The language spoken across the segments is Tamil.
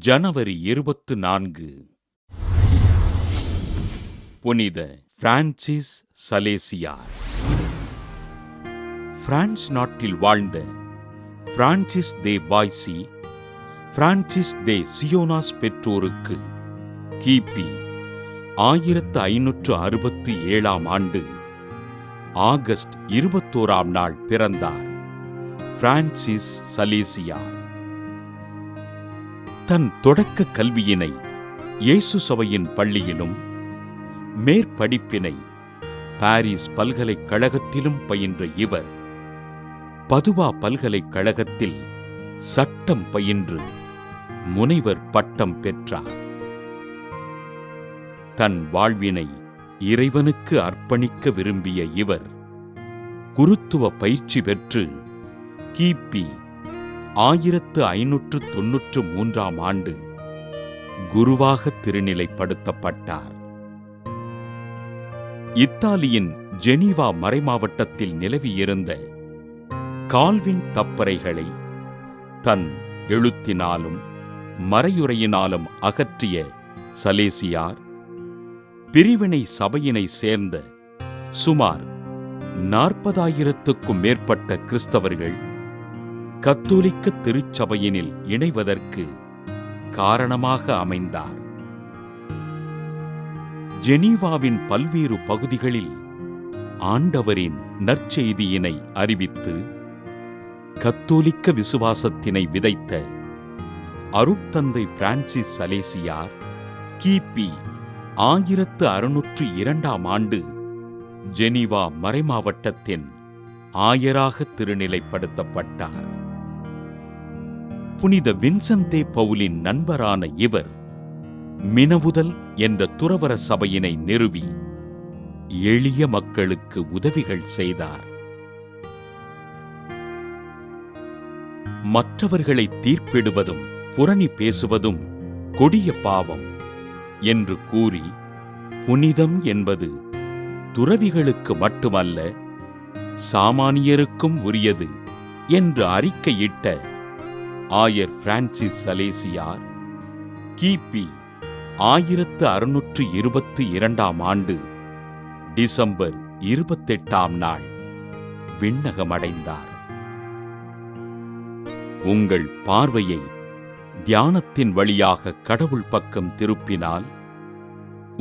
ஜனவரி 24. புனித பிரான்சிஸ் சலேசியார். பிரான்ஸ் நாட்டில் வாழ்ந்த பிரான்சிஸ் தே பாய்சி, பிரான்சிஸ் தே சியோனாஸ் பெற்றோருக்கு கிபி 1567 ஆண்டு ஆகஸ்ட் 21 நாள் பிறந்தார் பிரான்சிஸ் சலேசியார். தன் தொடக்க கல்வியினை இயேசு சபையின் பள்ளியிலும், மேற்படிப்பினை பாரிஸ் பல்கலைக்கழகத்திலும் பயின்ற இவர் பதுவா பல்கலைக்கழகத்தில் சட்டம் பயின்று முனைவர் பட்டம் பெற்றார். தன் வாழ்வினை இறைவனுக்கு அர்ப்பணிக்க விரும்பிய இவர் குருத்துவ பயிற்சி பெற்று கிபி 1593 ஆண்டு குருவாக திருநிலைப்படுத்தப்பட்டார். இத்தாலியின் ஜெனீவா மறைமாவட்டத்தில் நிலவியிருந்த கால்வின் தப்பறைகளை தன் எழுத்தினாலும் மறையுரையினாலும் அகற்றிய சலேசியார், பிரிவினை சபையினை சேர்ந்த சுமார் 40,000க்கும் மேற்பட்ட கிறிஸ்தவர்கள் கத்தோலிக்க திருச்சபையினில் இணைவதற்கு காரணமாக அமைந்தார். ஜெனீவாவின் பல்வேறு பகுதிகளில் ஆண்டவரின் நற்செய்தியினை அறிவித்து கத்தோலிக்க விசுவாசத்தினை விதைத்த அருட்தந்தை பிரான்சிஸ் சலேசியார் கிபி 1602 ஆண்டு ஜெனீவா மறைமாவட்டத்தின் ஆயராக திருநிலைப்படுத்தப்பட்டார். புனித வின்சென்ட் பவுலின் நண்பரான இவர் மினவுதல் என்ற துறவற சபையினை நிறுவி எளிய மக்களுக்கு உதவிகள் செய்தார். மற்றவர்களை தீர்ப்பிடுவதும் புரணி பேசுவதும் கொடிய பாவம் என்று கூறி, புனிதம் என்பது துறவிகளுக்கு மட்டுமல்ல, சாமானியருக்கும் உரியது என்று அறிக்கையிட்ட ஆயர் பிரான்சிஸ் சலேசியார் கிபி 1622 ஆண்டு டிசம்பர் 28 நாள் விண்ணகமடைந்தார். உங்கள் பார்வையை தியானத்தின் வழியாக கடவுள் பக்கம் திருப்பினால்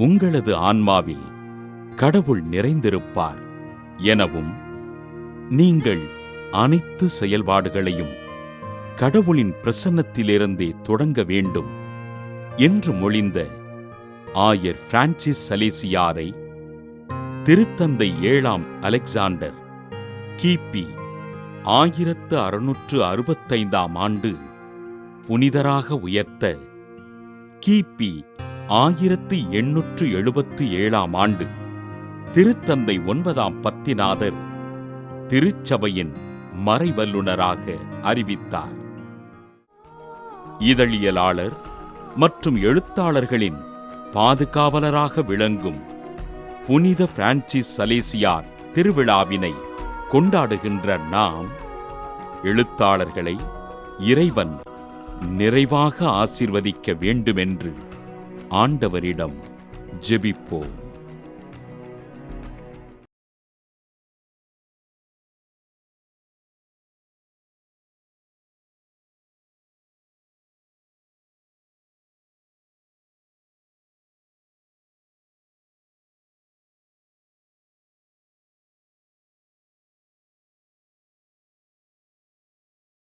உங்களது ஆன்மாவில் கடவுள் நிறைந்திருப்பார் எனவும், நீங்கள் அனைத்து செயல்பாடுகளையும் கடவுளின் பிரசன்னத்திலிருந்தே தொடங்க வேண்டும் என்று மொழிந்த ஆயர் பிரான்சிஸ் சலேசியாரை திருத்தந்தை 7ஆம் அலெக்சாண்டர் கிபி 1665 ஆண்டு புனிதராக உயர்த்த கிபி 1877 ஆண்டு திருத்தந்தை 9ஆம் பத்திநாதர் திருச்சபையின் மறைவல்லுனராக அறிவித்தார். இதழியலாளர் மற்றும் எழுத்தாளர்களின் பாதுகாவலராக விளங்கும் புனித பிரான்சிஸ் சலேசியார் திருவிழாவினை கொண்டாடுகின்ற நாம், எழுத்தாளர்களை இறைவன் நிறைவாக ஆசீர்வதிக்க வேண்டுமென்று ஆண்டவரிடம் ஜெபிப்போம்.